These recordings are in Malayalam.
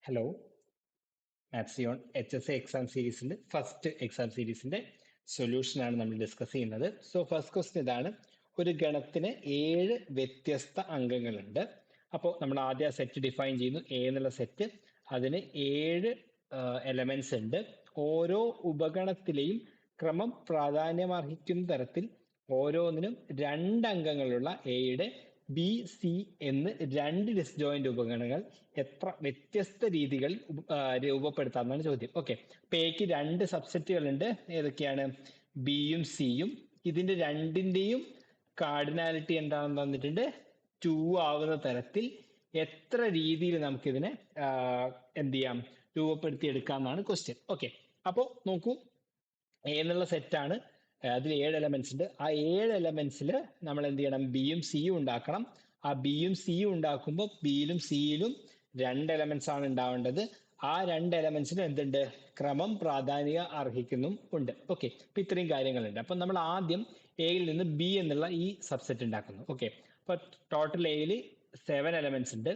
ഹലോ, മാത്സിയോൺ HSA എക്സാം സീരീസിന്റെ ഫസ്റ്റ് എക്സാം സീരീസിന്റെ സൊല്യൂഷൻ ആണ് നമ്മൾ ഡിസ്കസ് ചെയ്യുന്നത്. സോ ഫസ്റ്റ് ക്വസ്റ്റ്യൻ ഇതാണ്: ഒരു ഗണത്തിന് 7 വ്യത്യസ്ത അംഗങ്ങളുണ്ട്. അപ്പോൾ നമ്മൾ ആദ്യം ആ സെറ്റ് ഡിഫൈൻ ചെയ്യുന്നു. എ എന്നുള്ള സെറ്റ്, അതിന് 7 എലമെന്റ്സ് ഉണ്ട്. ഓരോ ഉപഗണത്തിലെയും ക്രമം പ്രാധാന്യമർഹിക്കുന്ന തരത്തിൽ ഓരോന്നിനും 2 അംഗങ്ങളുള്ള എയുടെ ബി സി എന്ന് 2 ഡിസ്ജോയിന്റ് ഉപഗണങ്ങൾ എത്ര വ്യത്യസ്ത രീതികളിൽ രൂപപ്പെടുത്താമെന്നാണ് ചോദ്യം. ഓക്കെ, അപ്പൊ എക്ക് 2 സബ്സെറ്റുകൾ ഉണ്ട്. ഏതൊക്കെയാണ്? ബിയും സിയും. ഇതിന്റെ രണ്ടിന്റെയും കാർഡിനാലിറ്റി എന്താണെന്ന് തന്നിട്ടുണ്ട്, 2 ആവുന്ന തരത്തിൽ എത്ര രീതിയിൽ നമുക്കിതിനെ എന്ത് ചെയ്യാം, രൂപപ്പെടുത്തി എടുക്കാമെന്നാണ് ക്വസ്റ്റ്യൻ. ഓക്കെ, അപ്പോ നോക്കൂ, എ എന്നുള്ള സെറ്റാണ്, അതിൽ 7 എലമെന്റ്സ് ഉണ്ട്. ആ 7 എലമെന്റ്സിൽ നമ്മൾ എന്ത് ചെയ്യണം? ബിയും സിയും ഉണ്ടാക്കണം. ആ ബിയും സിയും ഉണ്ടാക്കുമ്പോൾ ബിയിലും സിയിലും 2 എലമെന്റ്സ് ആണ് ഉണ്ടാവേണ്ടത്. ആ 2 എലമെന്റ്സിന് എന്തുണ്ട്? ക്രമം പ്രാധാന്യം അർഹിക്കുന്നും ഉണ്ട്. ഓക്കെ, അപ്പൊ ഇത്രയും കാര്യങ്ങളുണ്ട്. അപ്പൊ നമ്മൾ ആദ്യം എയിൽ നിന്ന് ബി എന്നുള്ള ഈ സബ്സെറ്റ് ഉണ്ടാക്കുന്നു. ഓക്കെ, അപ്പൊ ടോട്ടൽ എയിൽ 7 എലമെന്റ്സ് ഉണ്ട്.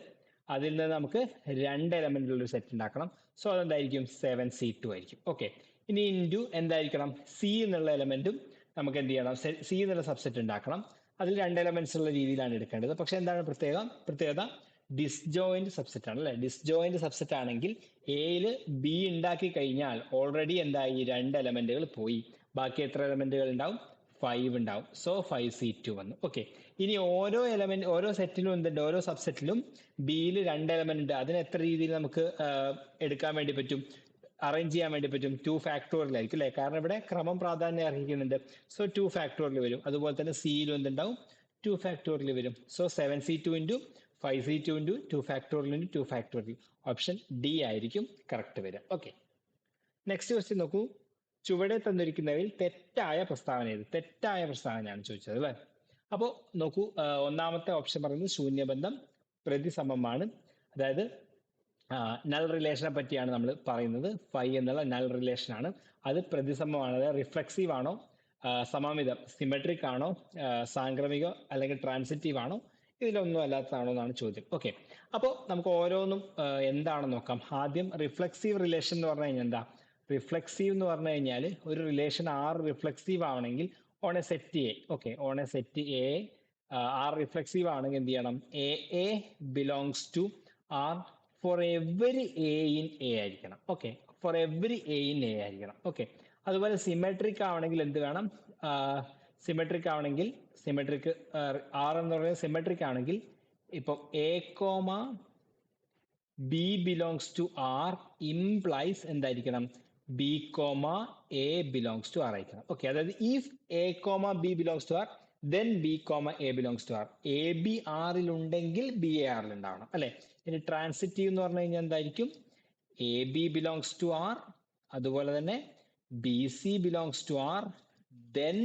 അതിൽ നിന്ന് നമുക്ക് 2 എലമെന്റ് ഉള്ള ഒരു സെറ്റ് ഉണ്ടാക്കണം. സോ അതെന്തായിരിക്കും? 7C2 ആയിരിക്കും. ഓക്കെ, ഇനി ഇൻറ്റു എന്തായിരിക്കണം? സി എന്നുള്ള എലമെന്റും നമുക്ക് എന്ത് ചെയ്യണം? സി എന്നുള്ള സബ്സെറ്റ് ഉണ്ടാക്കണം. അതിൽ 2 എലമെന്റ്സ് ഉള്ള രീതിയിലാണ് എടുക്കേണ്ടത്. പക്ഷെ എന്താണ് പ്രത്യേകത? ഡിസ്ജോയിന്റ് സബ്സെറ്റ് ആണ് അല്ലെ. ഡിസ്ജോയിന്റ് സബ്സെറ്റ് ആണെങ്കിൽ എയിൽ ബി ഉണ്ടാക്കി കഴിഞ്ഞാൽ ഓൾറെഡി എന്തായി? 2 എലമെന്റുകൾ പോയി. ബാക്കി എത്ര എലമെന്റുകൾ ഉണ്ടാവും? 5 ഉണ്ടാവും. സോ 5C2 വന്നു. ഓക്കെ, ഇനി ഓരോ സെറ്റിലും എന്തുണ്ട്? ഓരോ സബ്സെറ്റിലും ബിയിൽ 2 എലമെന്റ് ഉണ്ട്. അതിന് എത്ര രീതിയിൽ നമുക്ക് എടുക്കാൻ വേണ്ടി പറ്റും, അറേഞ്ച് ചെയ്യാൻ വേണ്ടി പറ്റും? 2 ഫാക്ടോറിയലായിരിക്കും അല്ലെ, കാരണം ഇവിടെ ക്രമം പ്രാധാന്യം അർഹിക്കുന്നുണ്ട്. സോ 2 ഫാക്ടോറിയൽ വരും. അതുപോലെ തന്നെ സിയിലും എന്തുണ്ടാവും? 2 ഫാക്ടോറിയൽ വരും. So 7C2 into 5C2 into 2 factorial into 2 factorial. Option D ആയിരിക്കും കറക്റ്റ് വരിക. ഓക്കെ, നെക്സ്റ്റ് ക്വസ്റ്റ്യൻ നോക്കൂ. ചുവടെ തന്നിരിക്കുന്നവയിൽ തെറ്റായ പ്രസ്താവന ഏത്? തെറ്റായ പ്രസ്താവനയാണ് ചോദിച്ചത് അല്ലെ. അപ്പോ നോക്കൂ, ഒന്നാമത്തെ ഓപ്ഷൻ പറയുന്നത് ശൂന്യബന്ധം പ്രതിസമമാണ്. അതായത് നൾ റിലേഷനെ പറ്റിയാണ് നമ്മൾ പറയുന്നത്. ഫൈ എന്നുള്ള നൾ റിലേഷൻ ആണ്. അത് പ്രതിസമമാണ്. അതായത് റിഫ്ലെക്സീവ് ആണോ, സമമിതം സിമെട്രിക് ആണോ, സാംക്രമികോ അല്ലെങ്കിൽ ട്രാൻസിറ്റീവ് ആണോ, ഇതിലൊന്നും അല്ലാത്തതാണോ എന്നാണ് ചോദ്യം. ഓക്കെ, അപ്പോൾ നമുക്ക് ഓരോന്നും എന്താണെന്ന് നോക്കാം. ആദ്യം റിഫ്ലെക്സീവ് റിലേഷൻ എന്ന് പറഞ്ഞു കഴിഞ്ഞാൽ എന്താ? റിഫ്ലെക്സീവ് എന്ന് പറഞ്ഞു കഴിഞ്ഞാൽ ഒരു റിലേഷൻ ആർ റിഫ്ലെക്സീവ് ആവണമെങ്കിൽ on a set A, okay, on a set A R reflexive ആണെങ്കിൽ എന്ത് ചെയ്യണം? A belongs to R for every a in A ആയിരിക്കണം. Okay, for every a in A ആയിരിക്കണം. ഓക്കെ, അതുപോലെ സിമെട്രിക് ആവണമെങ്കിൽ എന്ത് വേണം? സിമെട്രിക് ആവണമെങ്കിൽ ആർ എന്ന് പറയുന്നത് സിമെട്രിക് ആണെങ്കിൽ ഇപ്പൊ a comma B belongs to R implies എന്തായിരിക്കണം? B comma a belongs to R ആയിരിക്കണം. ഓക്കെ, അതായത് if a comma B belongs to R then b comma a belongs to R. A b ആറിൽ ഉണ്ടെങ്കിൽ ബി എ ആറിൽ ഉണ്ടാവണം അല്ലെ. ഇനി ട്രാൻസിറ്റീവ് എന്ന് പറഞ്ഞു കഴിഞ്ഞാൽ എന്തായിരിക്കും? A B belongs to R, അതുപോലെ തന്നെ B C belongs to R, then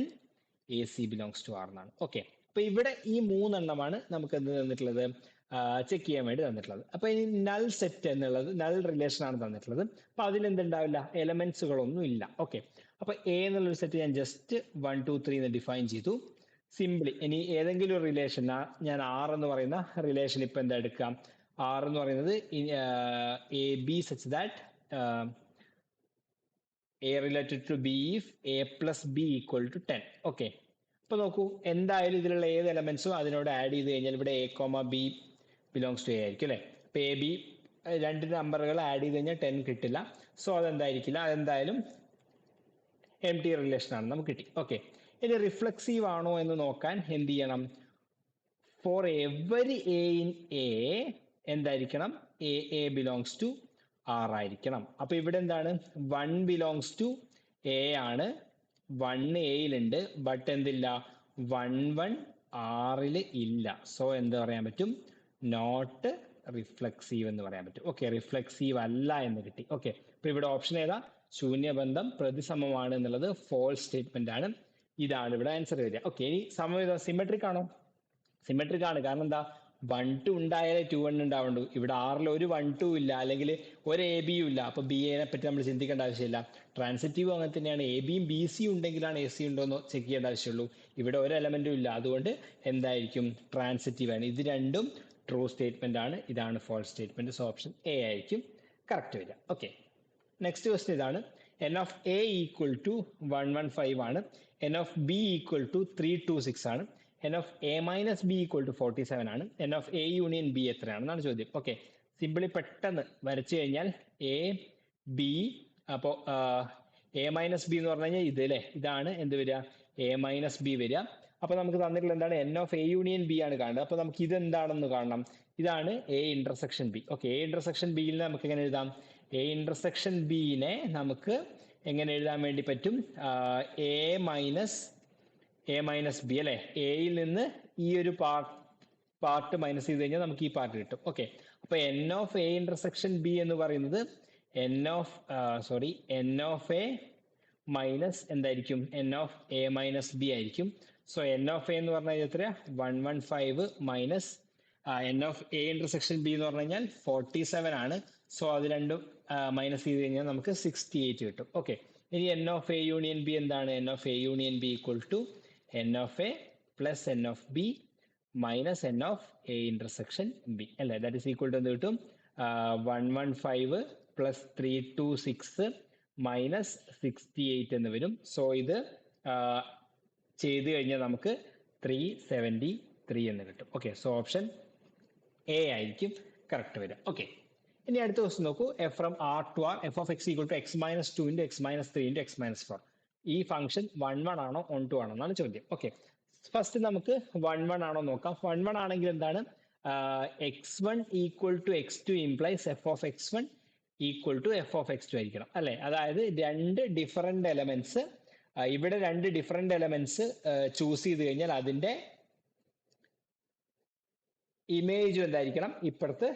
A C belongs to R എന്നാണ്. ഓക്കെ, അപ്പൊ ഇവിടെ ഈ 3 എണ്ണമാണ് നമുക്ക് എന്ത് തന്നിട്ടുള്ളത്? ചെക്ക് ചെയ്യാൻ വേണ്ടി തന്നിട്ടുള്ളത്. അപ്പൊ ഇനി നൾ സെറ്റ് എന്നുള്ളത് നൾ റിലേഷൻ ആണ് തന്നിട്ടുള്ളത്. അപ്പൊ അതിൽ എന്തുണ്ടാവില്ല? എലമെന്റ്സുകളൊന്നും ഇല്ല. ഓക്കെ, അപ്പൊ എ എന്നുള്ളൊരു സെറ്റ് ഞാൻ ജസ്റ്റ് 1 2 3 എന്ന് ഡിഫൈൻ ചെയ്തു. സിംപ്ലി ഇനി ഏതെങ്കിലും ഒരു റിലേഷൻ, ഞാൻ ആർ എന്ന് പറയുന്ന റിലേഷൻ ഇപ്പൊ എന്താ എടുക്കാം? ആർ എന്ന് പറയുന്നത് A B such that A related to B if A plus B equal to 10. Okay, അപ്പൊ നോക്കൂ, എന്തായാലും ഇതിലുള്ള ഏത് എലമെന്റ്സും അതിനോട് ആഡ് ചെയ്ത് കഴിഞ്ഞാൽ ഇവിടെ A comma B belongs to A ആയിരിക്കും അല്ലെ. അപ്പൊ എ ബി രണ്ട് നമ്പറുകൾ ആഡ് ചെയ്ത് കഴിഞ്ഞാൽ 10 കിട്ടില്ല. സോ അതെന്തായിരിക്കില്ല, അതെന്തായാലും എം ടി റിലേഷൻ ആണ് നമുക്ക് കിട്ടി. ഓക്കെ, ഇനി റിഫ്ലെക്സീവ് ആണോ എന്ന് നോക്കാൻ എന്ത് ചെയ്യണം? Four every a in A എന്തായിരിക്കണം? എ ബിലോങ്സ് ടു ആർ ആയിരിക്കണം. അപ്പൊ ഇവിടെ എന്താണ്? 1 ബിലോങ്സ് ടു എ ആണ്. 1 എയിലുണ്ട്, ബട്ട് എന്തില്ല? 1 ആറിൽ ഇല്ല. സോ എന്ത് പറയാൻ പറ്റും? നോട്ട് റിഫ്ലെക്സീവ് എന്ന് പറയാൻ പറ്റും. ഓക്കെ, റിഫ്ലെക്സീവ് അല്ല എന്ന് കിട്ടി. ഓക്കെ, അപ്പൊ ഇവിടെ ഓപ്ഷൻ ഏതാ? ശൂന്യബന്ധം പ്രതിസമമാണ് എന്നുള്ളത് ഫോൾസ് സ്റ്റേറ്റ്മെന്റ് ആണ്. ഇതാണ് ഇവിടെ ആൻസർ വരിക. ഓക്കെ, ഇനി സമമിതം സിമെട്രിക് ആണോ? സിമെട്രിക് ആണ്. കാരണം എന്താ? 1 2 ഉണ്ടായാലേ 2 1 ഉണ്ടാവുള്ളൂ. ഇവിടെ ആറിൽ ഒരു 1 2 ഇല്ല, അല്ലെങ്കിൽ ഒരു എ ബിയും ഇല്ല. അപ്പൊ ബി എനെ പറ്റി നമ്മൾ ചിന്തിക്കേണ്ട ആവശ്യമില്ല. ട്രാൻസിറ്റീവ് അങ്ങനെ തന്നെയാണ്. എ ബിയും ബി സി ഉണ്ടെങ്കിലാണ് എ സി ഉണ്ടോ എന്ന് ചെക്ക് ചെയ്യേണ്ട ആവശ്യമുള്ളൂ. ഇവിടെ ഒരു എലമെന്റും ഇല്ല, അതുകൊണ്ട് എന്തായിരിക്കും? ട്രാൻസിറ്റീവ് ആണ്. ഇത് രണ്ടും ട്രൂ സ്റ്റേറ്റ്മെന്റ് ആണ്. ഇതാണ് false statement. So option A ആയിരിക്കും കറക്റ്റ് വരിക. ഓക്കെ, നെക്സ്റ്റ് ക്വസ്റ്റ്യൻ ഇതാണ്. N of A equal to 115 ആണ്. N of B equal to 326 ആണ്. N of A minus B equal to 47 ആണ്. N of A union B എത്രയാണെന്നാണ് ചോദ്യം. ഓക്കെ, സിമ്പിളി പെട്ടെന്ന് വരച്ചു കഴിഞ്ഞാൽ എ ബി, അപ്പോൾ എ മൈനസ് ബി എന്ന് പറഞ്ഞു കഴിഞ്ഞാൽ ഇത് അല്ലേ, ഇതാണ് എന്ത് വരിക, എ മൈനസ് ബി വരിക. അപ്പൊ നമുക്ക് തന്നിട്ടുള്ള എന്താണ്, n of A union B ആണ് കാണുന്നത്. അപ്പൊ നമുക്ക് ഇത് എന്താണെന്ന് കാണണം. ഇതാണ് A intersection B. Okay, A intersection ബിയിൽ നമുക്ക് എങ്ങനെ എഴുതാം, എ ഇന്റർസെക്ഷൻ ബിനെ നമുക്ക് എങ്ങനെ എഴുതാൻ വേണ്ടി പറ്റും, എ മൈനസ് ബി അല്ലെ. എയിൽ നിന്ന് ഈ ഒരു പാർട്ട് മൈനസ് ചെയ്ത് കഴിഞ്ഞാൽ നമുക്ക് ഈ പാർട്ട് കിട്ടും. ഓക്കെ, അപ്പൊ N of A intersection B എന്ന് പറയുന്നത് എൻ ഓഫ് എ മൈനസ് എന്തായിരിക്കും, N of A minus B ആയിരിക്കും. സോ എൻ ഓഫ് എ എന്ന് പറഞ്ഞാൽ എത്രയാ, 115 minus n of A intersection B എന്ന് പറഞ്ഞു കഴിഞ്ഞാൽ 47 ആണ്. സോ അത് രണ്ടും മൈനസ് ചെയ്ത് കഴിഞ്ഞാൽ നമുക്ക് 68 കിട്ടും. ഓക്കെ, ഇനി n of A union B എന്താണ്, n of A union B equal to n of A plus n of B minus n of A intersection B അല്ലേ. ദാറ്റ് ഈസ് ഈക്വൽ ടു എന്ത് കിട്ടും, 115 പ്ലസ് 326 മൈനസ് 68 എന്ന് വരും. സോ ഇത് ചെയ്ത് കഴിഞ്ഞാൽ നമുക്ക് 373 എന്ന് കിട്ടും. ഓക്കെ, സോ ഓപ്ഷൻ എ ആയിരിക്കും കറക്റ്റ് വരിക. ഓക്കെ, ഇനി അടുത്ത ക്വസ്റ്റ്യൻ നോക്കൂ. F from R to R F of X equal to X minus 2 into X minus 3 into X minus 4. ഈ ഫംഗ്ഷൻ 1 ആണോ 1 ആണോ എന്നാണ് ചോദ്യം. ഓക്കെ, ഫസ്റ്റ് നമുക്ക് 1 ആണോ നോക്കാം. 1 ആണെങ്കിൽ എന്താണ്, x1 equal to x2 implies F of x1 equal to F of x2 ആയിരിക്കണം അല്ലെ. അതായത് രണ്ട് ഡിഫറെന്റ് എലമെന്റ്സ്, ഇവിടെ രണ്ട് ഡിഫറെന്റ് എലമെന്റ്സ് ചൂസ് ചെയ്ത് കഴിഞ്ഞാൽ അതിന്റെ ഇമേജും എന്തായിരിക്കണം, ഇപ്പുറത്ത്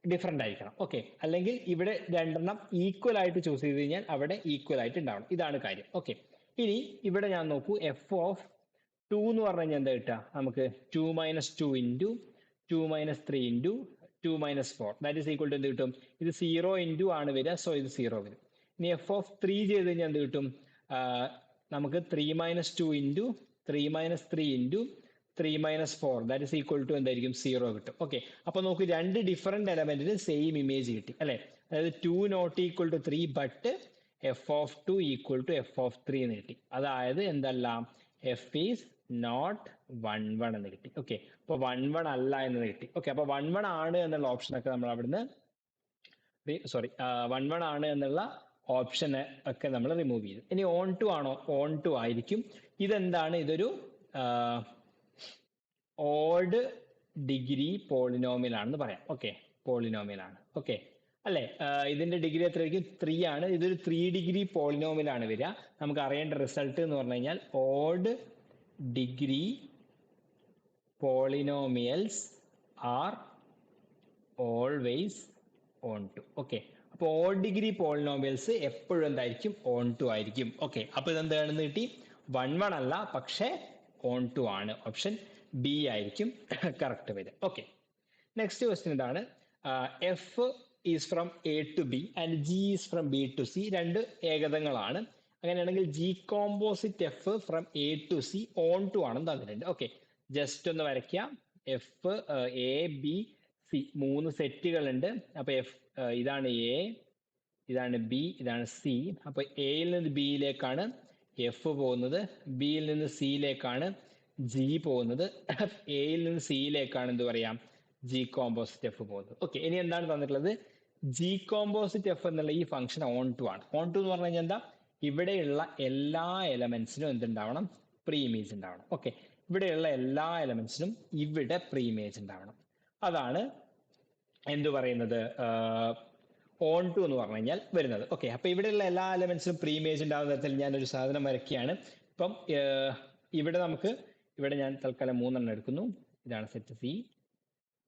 ഡിഫറെന്റ് ആയിരിക്കണം. ഓക്കെ, അല്ലെങ്കിൽ ഇവിടെ രണ്ടെണ്ണം ഈക്വൽ ആയിട്ട് ചൂസ് ചെയ്ത് കഴിഞ്ഞാൽ അവിടെ ഈക്വൽ ആയിട്ട് ഉണ്ടാവണം. ഇതാണ് കാര്യം. ഓക്കെ, ഇനി ഇവിടെ ഞാൻ നോക്കൂ, എഫ് ഓഫ് 2 എന്ന് പറഞ്ഞു കഴിഞ്ഞാൽ എന്താ കിട്ടുക നമുക്ക്, 2 minus 2 into 2 minus 3 into 2 minus 4 that is equal to എന്ത് കിട്ടും, ഇത് 0 ഇൻറ്റു ആണ് വരിക. സോ ഇത് 0 വരും. ഇനി എഫ് ഓഫ് 3 ചെയ്ത് കഴിഞ്ഞാൽ എന്ത് കിട്ടും, നമുക്ക് 3 minus 2 into 3 minus 3 into 3 minus 4 that is equal to എന്തായിരിക്കും, 0 കിട്ടും. ഓക്കെ, അപ്പൊ നമുക്ക് രണ്ട് ഡിഫറെന്റ് എലമെന്റിന് സെയിം ഇമേജ് കിട്ടി അല്ലെ. അതായത് 2 not equal to 3 but F of 2 equal to F of 3 എന്ന് കിട്ടി. അതായത് എന്തല്ല, എഫ് ഈസ് നോട്ട് 1 എന്ന് കിട്ടി. ഓക്കെ, അപ്പൊ 1 അല്ല എന്ന് കിട്ടി. ഓക്കെ, അപ്പൊ 1 ആണ് എന്നുള്ള ഓപ്ഷനൊക്കെ നമ്മൾ അവിടുന്ന് 1 ആണ് എന്നുള്ള ഓപ്ഷൻ ഒക്കെ നമ്മൾ റിമൂവ് ചെയ്തു. ഇനി ഓൺ ടു ആണോ, ഓൺ ടു ആയിരിക്കും. ഇതെന്താണ്, ഇതൊരു ഓഡ് ഡിഗ്രി പോളിനോമിയൽ ആണെന്ന് പറയാം. ഓക്കെ, പോളിനോമിയൽ ആണ്. ഓക്കെ അല്ലെ, ഇതിന്റെ ഡിഗ്രി എത്രയായിരിക്കും, 3 ആണ്. ഇതൊരു 3 ഡിഗ്രി പോളിനോമിയൽ ആണ് വരിക. നമുക്ക് അറിയേണ്ട റിസൾട്ട് എന്ന് പറഞ്ഞു കഴിഞ്ഞാൽ odd degree polynomials are always onto. Okay, അപ്പൊ ഓഡ് ഡിഗ്രി പോളിനോമിയൽസ് എപ്പോഴും എന്തായിരിക്കും, ഓൺ ടു ആയിരിക്കും. ഓക്കെ, അപ്പൊ ഇതെന്താണെന്ന് കിട്ടി, 1 അല്ല പക്ഷേ ഓൺ ടു ആണ്. ഓപ്ഷൻ ബി ആയിരിക്കും കറക്റ്റ് വരിക. ഓക്കെ, നെക്സ്റ്റ് ക്വസ്റ്റ്യൻ ഇതാണ്. F is from A to B and G is from B to C. രണ്ട് ഏകതങ്ങളാണ്. അങ്ങനെയാണെങ്കിൽ G composite F from A to C onto ആണെന്ന് തന്നിട്ടുണ്ട്. ഓക്കെ, ജസ്റ്റ് ഒന്ന് വരയ്ക്കാം. എഫ് എ ബി സി 3 സെറ്റുകളുണ്ട്. അപ്പൊ എഫ് ഇതാണ് എ, ഇതാണ് ബി, ഇതാണ് സി. അപ്പൊ എയിൽ നിന്ന് ബിയിലേക്കാണ് എഫ് പോകുന്നത്, ബിയിൽ നിന്ന് സിയിലേക്കാണ് ജി പോകുന്നത്, എയിൽ നിന്ന് സിയിലേക്കാണ് എന്ത് പറയാം, ജി കോമ്പോസിറ്റ് എഫ് പോകുന്നത്. ഓക്കെ, ഇനി എന്താണ് തന്നിട്ടുള്ളത്, ജി കോമ്പോസിറ്റ് എഫ് എന്നുള്ള ഈ ഫംഗ്ഷൻ ഓൺ ടു ആണ്. ഓൺ ടു എന്ന് പറഞ്ഞു കഴിഞ്ഞാൽ എന്താ, ഇവിടെയുള്ള എല്ലാ എലമെന്റ്സിനും എന്തുണ്ടാവണം, പ്രീ ഇമേജ് ഉണ്ടാവണം. ഓക്കെ, ഇവിടെയുള്ള എല്ലാ എലമെന്റ്സിനും ഇവിടെ പ്രീ ഇമേജ് ഉണ്ടാവണം. അതാണ് എന്ത് പറയുന്നത്, ഓൺ ടു എന്ന് പറഞ്ഞു കഴിഞ്ഞാൽ വരുന്നത്. ഓക്കെ, അപ്പൊ ഇവിടെയുള്ള എല്ലാ എലമെന്റ്സിനും പ്രീ ഇമേജ് ഉണ്ടാകുന്ന തരത്തിൽ ഞാനൊരു സാധനം വരയ്ക്കുകയാണ്. ഇപ്പം ഇവിടെ ഞാൻ തൽക്കാലം 3 എടുക്കുന്നു. ഇതാണ് സെറ്റ് സി.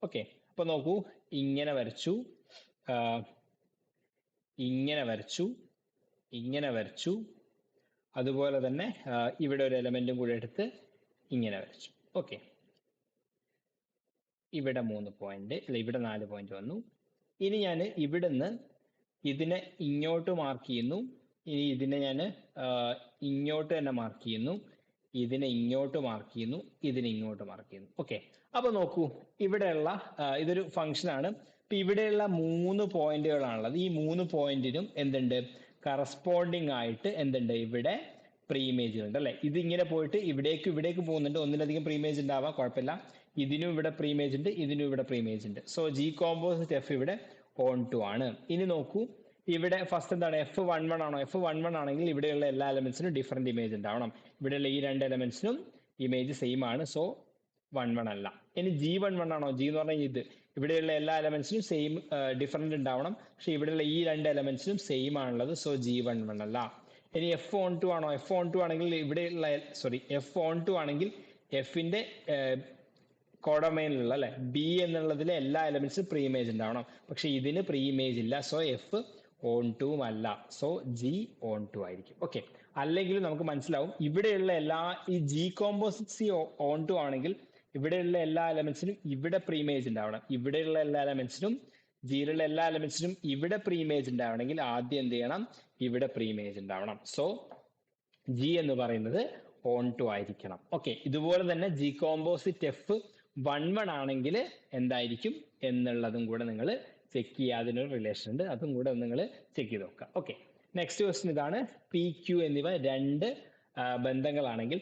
ഓക്കെ, അപ്പൊ നോക്കൂ, ഇങ്ങനെ വരച്ചു, ഇങ്ങനെ വരച്ചു, ഇങ്ങനെ വരച്ചു. അതുപോലെ തന്നെ ഇവിടെ ഒരു എലമെന്റും കൂടെ എടുത്ത് ഇങ്ങനെ വരച്ചു. ഓക്കെ, ഇവിടെ 3 പോയിന്റ് അല്ല, ഇവിടെ 4 പോയിന്റ് വന്നു. ഇനി ഞാൻ ഇവിടുന്ന് ഇതിനെ ഇങ്ങോട്ട് മാർക്ക് ചെയ്യുന്നു. ഇനി ഇതിനെ ഞാൻ ഇങ്ങോട്ട് തന്നെ മാർക്ക് ചെയ്യുന്നു, ഇതിനെ ഇങ്ങോട്ട് മാർക്ക് ചെയ്യുന്നു, ഇതിനെ ഇങ്ങോട്ട് മാർക്ക് ചെയ്യുന്നു. ഓക്കെ, അപ്പൊ നോക്കൂ, ഇവിടെയുള്ള ഇതൊരു ഫംഗ്ഷൻ ആണ്. ഇപ്പൊ ഇവിടെയുള്ള 3 പോയിന്റുകളാണുള്ളത്. ഈ 3 പോയിന്റിനും എന്തുണ്ട്, കറസ്പോണ്ടിങ് ആയിട്ട് എന്തുണ്ട്, ഇവിടെ പ്രീമേജ് ഉണ്ട് അല്ലെ. ഇത് ഇങ്ങനെ പോയിട്ട് ഇവിടേക്ക് പോകുന്നുണ്ട്. ഒന്നിലധികം പ്രീമേജ് ഉണ്ടാവാം, കുഴപ്പമില്ല. ഇതിനും ഇവിടെ പ്രീമേജ് ഉണ്ട്, ഇതിനും ഇവിടെ പ്രീമേജ് ഉണ്ട്. സോ ജി കോമ്പോസിറ്റ് എഫ് ഇവിടെ ഓൺ ടു ആണ്. ഇനി നോക്കൂ, ഇവിടെ ഫസ്റ്റ് എന്താണ്, F11 ആണോ? F11 ആണെങ്കിൽ ഇവിടെയുള്ള എല്ലാ എലമെന്റ്സിനും ഡിഫറെന്റ് ഇമേജ് ഉണ്ടാവണം. ഇവിടെയുള്ള ഈ രണ്ട് എലമെന്റ്സിനും ഇമേജ് സെയിം ആണ്. സോ 11 അല്ല. ഇനി G11 ആണോ? G എന്ന് പറഞ്ഞാൽ ഇത്, ഇവിടെയുള്ള എല്ലാ എലമെന്റ്സിനും സെയിം ഡിഫറെന്റ് ഉണ്ടാവണം. പക്ഷെ ഇവിടെയുള്ള ഈ രണ്ട് എലമെന്റ്സിനും സെയിം ആണുള്ളത്. സോ G11 അല്ല. ഇനി F12 ആണോ? F12 ആണെങ്കിൽ ഇവിടെയുള്ള F12 ആണെങ്കിൽ എഫിന്റെ കോഡൊമൈനിലുള്ള അല്ലെ ബി എന്നുള്ളതിലെ എല്ലാ എലമെന്റ്സും പ്രീ ഇമേജ് ഉണ്ടാവണം. പക്ഷെ ഇതിന് പ്രീ ഇമേജ് ഇല്ല. സോ എഫ് ഓൺ ടു അല്ല. സോ ജി ഓൺ ടു ആയിരിക്കും. ഓക്കെ, അല്ലെങ്കിൽ നമുക്ക് മനസ്സിലാവും ഇവിടെയുള്ള എല്ലാ ഈ G composite C onto ആണെങ്കിൽ ഇവിടെയുള്ള എല്ലാ എലമെന്റ്സിനും ഇവിടെ പ്രീ ഇമേജ് ഉണ്ടാവണം. ഇവിടെയുള്ള എല്ലാ എലമെന്റ്സിനും, ജിയിലുള്ള എല്ലാ എലമെന്റ്സിനും ഇവിടെ പ്രീ ഇമേജ് ഉണ്ടാവണമെങ്കിൽ ആദ്യം എന്ത് ചെയ്യണം, ഇവിടെ പ്രീ ഇമേജ് ഉണ്ടാവണം. സോ ജി എന്ന് പറയുന്നത് ഓൺ ടു ആയിരിക്കണം. ഓക്കെ, ഇതുപോലെ തന്നെ ജി കോമ്പോസിറ്റ് എഫ് 11 ആണെങ്കിൽ എന്തായിരിക്കും എന്നുള്ളതും കൂടെ നിങ്ങൾ ചെക്ക് ചെയ്യുക. അതിനൊരു റിലേഷൻ ഉണ്ട്, അതും കൂടെ നിങ്ങൾ ചെക്ക് ചെയ്ത് നോക്കുക. ഓക്കെ, നെക്സ്റ്റ് ക്വസ്റ്റ്യൻ ഇതാണ്. പി ക്യു എന്നിവ രണ്ട് ബന്ധങ്ങളാണെങ്കിൽ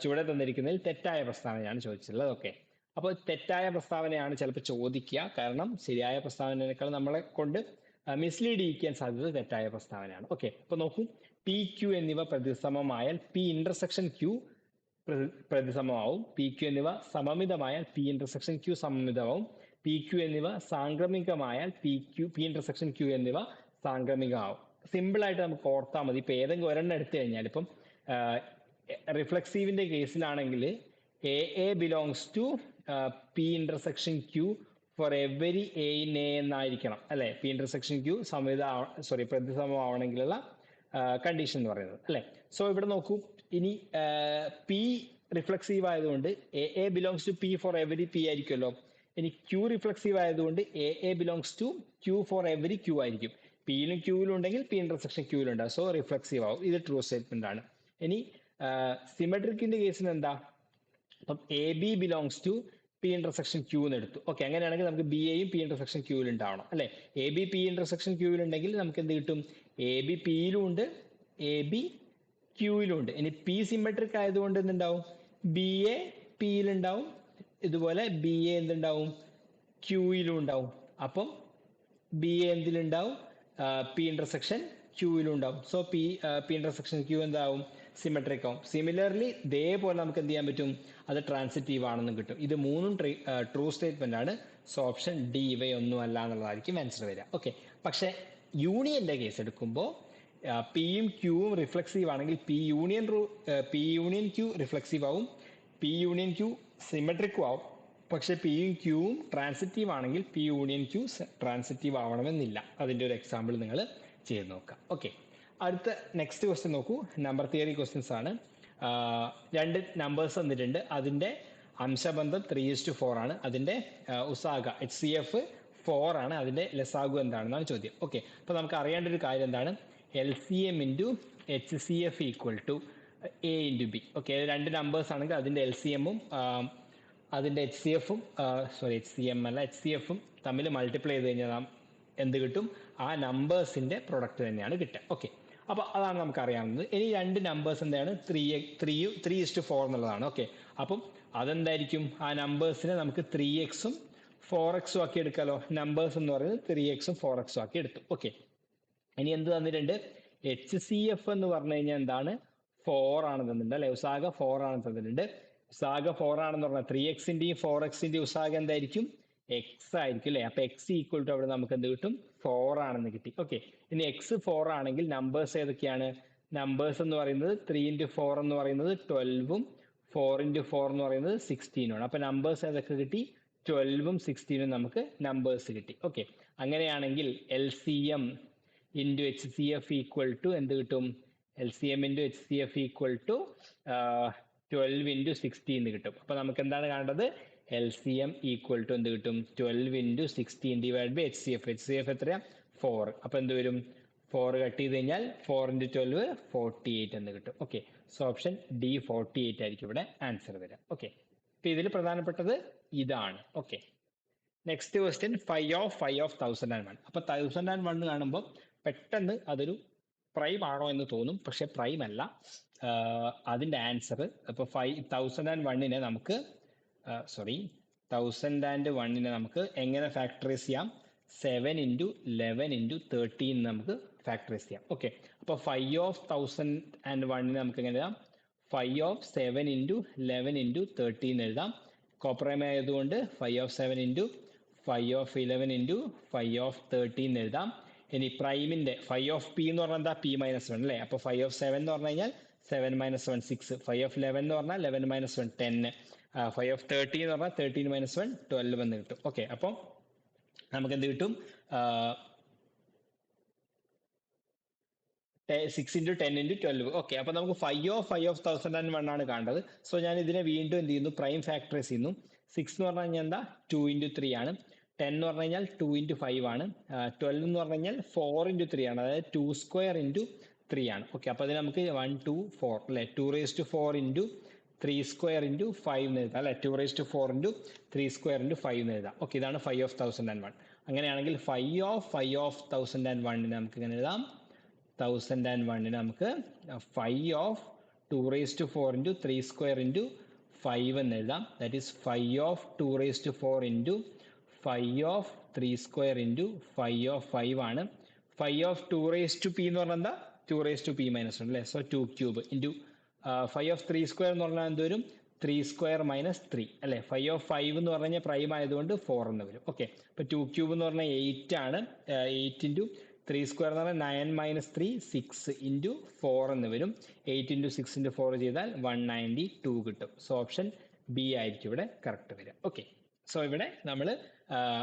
ചുവടെ തന്നിരിക്കുന്നതിൽ തെറ്റായ പ്രസ്താവനയാണ് ചോദിച്ചിട്ടുള്ളത്. ഓക്കെ, അപ്പോൾ തെറ്റായ പ്രസ്താവനയാണ് ചിലപ്പോൾ ചോദിക്കുക, കാരണം ശരിയായ പ്രസ്താവനയേക്കാൾ നമ്മളെ കൊണ്ട് മിസ്ലീഡ് ചെയ്യിക്കാൻ സാധ്യത തെറ്റായ പ്രസ്താവനയാണ്. ഓക്കെ, അപ്പൊ നോക്കൂ, പി ക്യു എന്നിവ പ്രതിസമമായാൽ പി ഇന്റർസെക്ഷൻ ക്യു പ്രതിസമമാവും. പി ക്യു എന്നിവ സമമിതമായാൽ പി ഇന്റർസെക്ഷൻ ക്യു സമമിതമാവും. പി ക്യു എന്നിവ സാംക്രമികമായാൽ പി ഇന്റർസെക്ഷൻ ക്യു എന്നിവ സാംക്രമികമാവും. സിമ്പിൾ ആയിട്ട് നമുക്ക് ഓർത്താൽ മതി. ഇപ്പൊ ഏതെങ്കിലും ഒരെണ്ണം എടുത്തു കഴിഞ്ഞാൽ, ഇപ്പം റിഫ്ലെക്സീവിന്റെ കേസിലാണെങ്കിൽ a belongs to P intersection Q for every a in a എന്നായിരിക്കണം അല്ലെ. പി ഇന്റർസെക്ഷൻ ക്യു പ്രതിസമമാവണമെങ്കിലുള്ള കണ്ടീഷൻ എന്ന് പറയുന്നത് അല്ലെ. സോ ഇവിടെ നോക്കൂ, ഇനി പി റിഫ്ലെക്സീവ് ആയതുകൊണ്ട് a belongs to P for every P ആയിരിക്കുമല്ലോ. ഇനി ക്യൂ റിഫ്ലെക്സീവ് ആയതുകൊണ്ട് a belongs to Q for every Q ആയിരിക്കും. പിയിലും ക്യൂവിലും ഉണ്ടെങ്കിൽ പി ഇന്റർസെക്ഷൻ ക്യൂവിലും ഉണ്ടാവും. സോ റിഫ്ലെക്സീവ് ആവും. ഇത് ട്രൂ സ്റ്റേറ്റ്മെന്റ് ആണ്. ഇനി സിമെട്രിക്കിന്റെ കേസിൽ എന്താ, അപ്പം A B belongs to P intersection Q എന്ന് എടുത്തു. ഓക്കെ, അങ്ങനെയാണെങ്കിൽ നമുക്ക് ബി എയും പി ഇന്റർസെക്ഷൻ ക്യൂവിൽ ഉണ്ടാവണം അല്ലെ. എ ബി പി ഇന്റർസെക്ഷൻ ക്യൂവിൽ ഉണ്ടെങ്കിൽ നമുക്ക് എന്ത് കിട്ടും, എ ബി പിയിലും ഉണ്ട്, എ ബി ക്യൂയിലും ഉണ്ട്. ഇനി പി സിമെട്രിക് ആയതുകൊണ്ട് എന്തുണ്ടാവും, ബി എ പിയിലുണ്ടാവും, ഇതുപോലെ ബി എ എന്തുണ്ടാവും, ക്യൂയിലും ഉണ്ടാവും. അപ്പം ബി എ എന്തിലുണ്ടാവും, പി ഇന്റർസെക്ഷൻ ക്യൂയിലും ഉണ്ടാവും. സോ പി ഇന്റർസെക്ഷൻ ക്യൂ എന്താവും, സിമെട്രിക് ആവും. സിമിലർലി ഇതേപോലെ നമുക്ക് എന്ത് ചെയ്യാൻ പറ്റും, അത് ട്രാൻസിറ്റീവ് ആണെന്നും കിട്ടും. ഇത് മൂന്നും ട്രൂ സ്റ്റേറ്റ്മെന്റ് ആണ്. സോ ഓപ്ഷൻ ഡി ഇവയൊന്നും അല്ല എന്നുള്ളതായിരിക്കും ആൻസർ വരിക. ഓക്കെ, പക്ഷെ യൂണിയന്റെ കേസ് എടുക്കുമ്പോൾ പിയും ക്യൂവും റിഫ്ലെക്സീവ് ആണെങ്കിൽ പി യൂണിയൻ ക്യൂ റിഫ്ലെക്സീവ് ആവും, പി യൂണിയൻ ക്യൂ സിമെട്രിക്കും ആവും. പക്ഷെ പിയും ക്യൂവും ട്രാൻസിറ്റീവ് ആണെങ്കിൽ പി യൂണിയൻ ക്യൂ ട്രാൻസിറ്റീവ് ആവണമെന്നില്ല. അതിന്റെ ഒരു എക്സാമ്പിൾ നിങ്ങൾ ചെയ്ത് നോക്കാം. ഓക്കെ, അടുത്ത നെക്സ്റ്റ് ക്വസ്റ്റ്യൻ നോക്കൂ. നമ്പർ തിയറി ക്വസ്റ്റ്യൻസ് ആണ്. രണ്ട് നമ്പേഴ്സ് തന്നിട്ടുണ്ട്. അതിന്റെ അംശബന്ധം 3:4 ആണ്. അതിന്റെ ഉസാഗ HCF 4 ആണ്. അതിന്റെ ലസാഗു എന്താണെന്നാണ് ചോദ്യം. ഓക്കെ, അപ്പൊ നമുക്ക് അറിയേണ്ട ഒരു കാര്യം എന്താണ്, LCM into HCF equal to A into B. Okay, രണ്ട് നമ്പേഴ്സ് ആണെങ്കിൽ അതിന്റെ LCM-ഉം അതിന്റെ HCF-ഉം തമ്മിൽ മൾട്ടിപ്ലൈ ചെയ്ത് കഴിഞ്ഞാൽ നാം എന്ത് കിട്ടും, ആ നമ്പേഴ്സിന്റെ പ്രൊഡക്റ്റ് തന്നെയാണ് കിട്ടുക. ഓക്കെ, അപ്പൊ അതാണ് നമുക്ക് അറിയാവുന്നത്. ഇനി രണ്ട് നമ്പേഴ്സ് എന്താണ്, 3:4 എന്നുള്ളതാണ്. ഓക്കെ, അപ്പം അതെന്തായിരിക്കും, ആ നമ്പേഴ്സിനെ നമുക്ക് 3x-ഉം 4x-ഉം ആക്കി എടുക്കാലോ. നമ്പേഴ്സ് എന്ന് പറയുന്നത് 3x-ഉം 4x-ഉം ആക്കി എടുത്തു. ഓക്കെ, ഇനി എന്ത് തന്നിട്ടുണ്ട്, HCF എന്ന് പറഞ്ഞു കഴിഞ്ഞാൽ എന്താണ്, 4 ആണ് തന്നിട്ടുണ്ട് അല്ലെ. ഉസാഗ 4 ആണ് തന്നിട്ടുണ്ട്. ഉസാഗ 4 ആണെന്ന് പറഞ്ഞാൽ 3x-ന്റെയും 4x-ന്റെയും ഉസാഗ എന്തായിരിക്കും, എക്സ് ആയിരിക്കും അല്ലെ. അപ്പൊ എക്സ് ഈക്വൽ ടു അവിടെ നമുക്ക് എന്ത് കിട്ടും, 4 ആണെന്ന് കിട്ടി. ഓക്കെ, ഇനി എക്സ് 4 ആണെങ്കിൽ നമ്പേഴ്സ് ഏതൊക്കെയാണ്, നമ്പേഴ്സ് എന്ന് പറയുന്നത് 3x4 എന്ന് പറയുന്നത് 12-ഉം 4x4 എന്ന് പറയുന്നത് 16 ആണ്. അപ്പൊ നമ്പേഴ്സ് ഏതൊക്കെ കിട്ടി, 12-ഉം 16-ഉം നമുക്ക് നമ്പേഴ്സ് കിട്ടി. ഓക്കെ, അങ്ങനെയാണെങ്കിൽ LCM into HCF equal to എന്ത് കിട്ടും, LCM into HCF equal to 12 into 16 കിട്ടും. അപ്പൊ നമുക്ക് എന്താണ് കാണേണ്ടത്, LCM ഈക്വൽ ടു എന്ത് കിട്ടും, 12 into 16 divide by HCF. HCF എത്രയാ, 4. അപ്പൊ എന്ത് വരും, 4 കട്ട് ചെയ്ത് കഴിഞ്ഞാൽ 4 ഇൻറ്റു 12 48 എന്ന് കിട്ടും. ഓക്കെ, സോ ഓപ്ഷൻ ഡി 48 ആയിരിക്കും ഇവിടെ ആൻസർ വരിക. ഓക്കെ, അപ്പൊ ഇതിൽ പ്രധാനപ്പെട്ടത് ഇതാണ്. Okay, next question five of 1001. അപ്പൊ 1001 കാണുമ്പോൾ പെട്ടെന്ന് അതൊരു പ്രൈം ആണോ എന്ന് തോന്നും, പക്ഷെ പ്രൈം അല്ല. അതിന്റെ ആൻസർ ഇപ്പൊ 1001 നമുക്ക് 1001 നമുക്ക് എങ്ങനെ ഫാക്ടറൈസ് ചെയ്യാം? 7 × 11 × 13 നമുക്ക് ഫാക്ടറൈസ് ചെയ്യാം. ഓക്കെ, അപ്പൊ 5 ഓഫ് 1001 നമുക്ക് എങ്ങനെ എഴുതാം? 5 ഓഫ് 7 × 11 × 13 എഴുതാം. കോപ്രൈം ആയതുകൊണ്ട് 5 ഓഫ് 7 × 5 ഓഫ് 11 × 5 ഓഫ് 13 എഴുതാം. ഇനി പ്രൈമിന്റെ 5 ഓഫ് പി എന്ന് പറഞ്ഞാൽ എന്താ? P - 1 അല്ലേ? അപ്പൊ 5 ഓഫ് 7 എന്ന് പറഞ്ഞു കഴിഞ്ഞാൽ 7 - 1 6. 5 ഓഫ് 11 എന്ന് പറഞ്ഞാൽ 11 - 1 10. 5 ഓഫ് 13 എന്ന് പറഞ്ഞാൽ 13 - 1 12 എന്ന് കിട്ടും. ഓക്കെ, അപ്പം നമുക്ക് എന്ത് കിട്ടും? 6 × 10 × 12. ഓക്കെ, അപ്പൊ നമുക്ക് 5 ഓഫ് 1001 ആണ് കാണേണ്ടത്. സോ ഞാൻ ഇതിനെ വീണ്ടും എന്ത് ചെയ്യുന്നു? പ്രൈം ഫാക്ടറൈസ് ചെയ്യുന്നു. 6 എന്ന് പറഞ്ഞു കഴിഞ്ഞാൽ എന്താ? 2 × 3 ആണ്. 10 എന്ന് പറഞ്ഞു കഴിഞ്ഞാൽ 2 × 5 ആണ്. 12 എന്ന് പറഞ്ഞു കഴിഞ്ഞാൽ 4 × 3 ആണ്, അതായത് 2² × 3 ആണ്. ഓക്കെ, അപ്പൊ അതിന് നമുക്ക് 1 2 4 അല്ലെ, 2⁴ × 3² × 5 എന്ന് എഴുതാം അല്ലെ, 2⁴ × 3² × 5 എന്ന് എഴുതാം. ഓക്കെ, ഇതാണ് 5 ഓഫ് 1001. അങ്ങനെയാണെങ്കിൽ 5 ഓഫ് 1001 നമുക്ക് ഇങ്ങനെ എഴുതാം. 1001 നമുക്ക് 5 ഓഫ് 2⁴ × 3² × 5 എന്ന് എഴുതാം. That is 5 of 2⁴ × 5 of 3² × 5 of 5 ആണ്. 5 ഓഫ് 2⁻p എന്ന് പറഞ്ഞാൽ എന്താ? 2⁻p - 1 അല്ലേ? സോ 2³ ഇൻറ്റു 5 ഓഫ് 3² എന്ന് പറഞ്ഞാൽ എന്ത് വരും? 3² - 3 അല്ലെ. 5 ഓഫ് 5 എന്ന് പറഞ്ഞു കഴിഞ്ഞാൽ പ്രൈം ആയതുകൊണ്ട് 4 എന്ന് വരും. ഓക്കെ, അപ്പൊ 2³ എന്ന് പറഞ്ഞാൽ 8 ആണ്. 8 × 3² എന്ന് പറഞ്ഞാൽ 9 - 3 6 × 4 എന്ന് വരും. 8 × 6 × 4 ചെയ്താൽ 192 കിട്ടും. സോ ഓപ്ഷൻ ബി ആയിരിക്കും ഇവിടെ കറക്റ്റ് വരിക. ഓക്കെ, സോ ഇവിടെ നമ്മൾ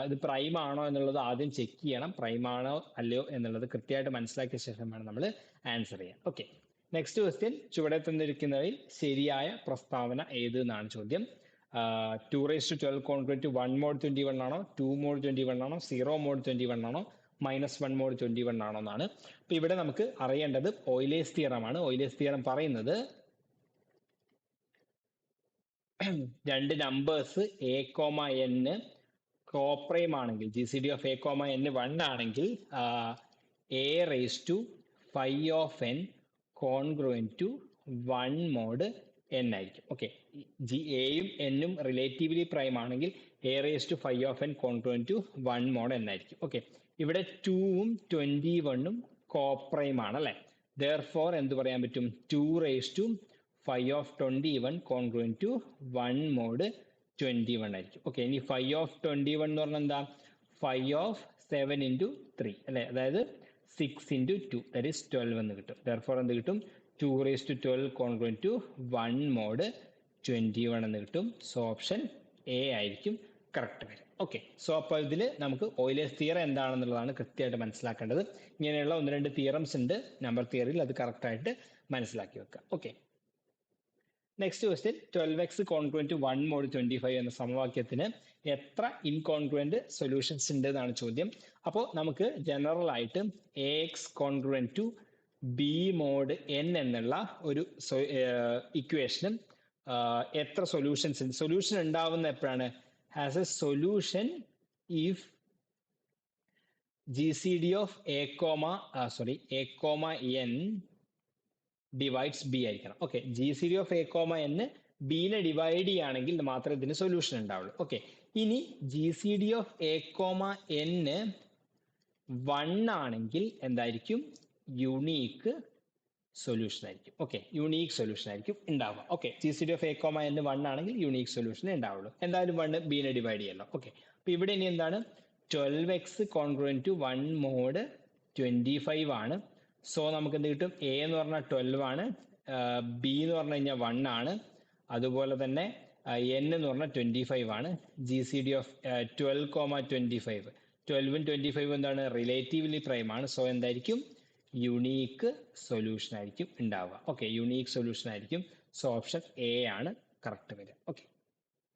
ഇത് പ്രൈം ആണോ എന്നുള്ളത് ആദ്യം ചെക്ക് ചെയ്യണം. പ്രൈം ആണോ അല്ലയോ എന്നുള്ളത് കൃത്യമായിട്ട് മനസ്സിലാക്കിയ ശേഷം വേണം നമ്മൾ ആൻസർ ചെയ്യാൻ. ഓക്കെ, നെക്സ്റ്റ് ക്വസ്റ്റ്യൻ, ചുവടെ തന്നിരിക്കുന്നതിൽ ശരിയായ പ്രസ്താവന ഏത് എന്നാണ് ചോദ്യം. 2⁻12 congruent to 1 mod 21 ആണോ, 2 mod 21 ആണോ, 0 mod 21 ആണോ, -1 mod 21 ആണോ എന്നാണ്. അപ്പൊ ഇവിടെ നമുക്ക് അറിയേണ്ടത് ഓയിലേഴ്സ് തിയറം ആണ്. ഓയിലേഴ്സ് തിയറം പറയുന്നത് രണ്ട് നമ്പേഴ്സ് a, n കോപ്രൈം ആണെങ്കിൽ, GCD of a, n 1 ആണെങ്കിൽ a⁻5 congruent to 1 mod n ആയിരിക്കും. ഓക്കെ, എയും എന്നും റിലേറ്റീവ്ലി പ്രൈം ആണെങ്കിൽ a⁻5 congruent to 1 mod n ആയിരിക്കും. ഓക്കെ, ഇവിടെ 2ഉം 21ഉം കോപ്രൈം ആണ് അല്ലെ. therefore എന്ത് പറയാൻ പറ്റും? 2⁻5 congruent to 1 mod 21 ആയിരിക്കും. ഓക്കെ, ഇനി 5 എന്ന് പറഞ്ഞാൽ എന്താ? 5 × 3 അല്ലെ, അതായത് 6 × 2 that is 12 എന്ന് കിട്ടും. therefore എന്ത് കിട്ടും? 2⁻12 congruent to 1 mod 21 എന്ന് കിട്ടും. സോ ഓപ്ഷൻ എ ആയിരിക്കും കറക്റ്റ് വരും. ഓക്കെ, സോ അപ്പോൾ ഇതിൽ നമുക്ക് ഓയിലേഴ്സ് തിയറം എന്താണെന്നുള്ളതാണ് കൃത്യമായിട്ട് മനസ്സിലാക്കേണ്ടത്. ഇങ്ങനെയുള്ള 1-2 തിയറംസ് ഉണ്ട് നമ്പർ തിയറിയിൽ, അത് കറക്റ്റ് ആയിട്ട് മനസ്സിലാക്കി വെക്കുക. Okay, next question, 12x congruent to 1 mod 25 എന്ന സമവാക്യത്തിന് എത്ര ഇൻകോൺഗ്രുവന്റ് സൊല്യൂഷൻസ് ഉണ്ട് എന്നാണ് ചോദ്യം. അപ്പോൾ നമുക്ക് ജനറൽ ആയിട്ട് ax congruent to b mod n എന്നുള്ള ഒരു ഇക്വേഷനും എത്ര സൊല്യൂഷൻസ് ഉണ്ട്? സൊല്യൂഷൻ ഉണ്ടാവുന്ന എപ്പോഴാണ്? Has a solution if GCD of a, n divides b ആയിരിക്കണം. Okay, GCD of a, n ബിനെ ഡിവൈഡ് ചെയ്യുകയാണെങ്കിൽ മാത്രമേ ഇതിന് സൊല്യൂഷൻ ഉണ്ടാവുള്ളൂ. ഓക്കെ, ഇനി GCD of a, n 1 ആണെങ്കിൽ എന്തായിരിക്കും? യുണീക്ക് സൊല്യൂഷൻ ആയിരിക്കും. ഓക്കെ, യുണീക്ക് സൊല്യൂഷൻ ആയിരിക്കും ഉണ്ടാവുക. Okay, GCD of a, n 1 ആണെങ്കിൽ യുണീക്ക് സൊല്യൂഷൻ ഉണ്ടാവുള്ളൂ. എന്തായാലും 1 ബിനെ ഡിവൈഡ് ചെയ്യല്ലോ. ഓക്കെ, അപ്പൊ ഇവിടെ ഇനി എന്താണ്? 12x congruent to 1 mod 25 ആണ്. സോ നമുക്ക് എന്ത് കിട്ടും? എ എന്ന് പറഞ്ഞാൽ 12 ആണ്, ബി എന്ന് പറഞ്ഞു കഴിഞ്ഞാൽ 1 ആണ്, അതുപോലെ തന്നെ n എന്ന് പറഞ്ഞാൽ 25 ആണ്. GCD of 12, 25 12ഉം 25ഉം എന്താണ്? റിലേറ്റീവ്ലി പ്രൈം ആണ്. സോ എന്തായിരിക്കും? യുണീക്ക് സൊല്യൂഷൻ ആയിരിക്കും ഉണ്ടാവുക. ഓക്കെ, യുണീക്ക് സൊല്യൂഷൻ ആയിരിക്കും. സോ ഓപ്ഷൻ എ ആണ് കറക്റ്റ് വരിക. ഓക്കെ.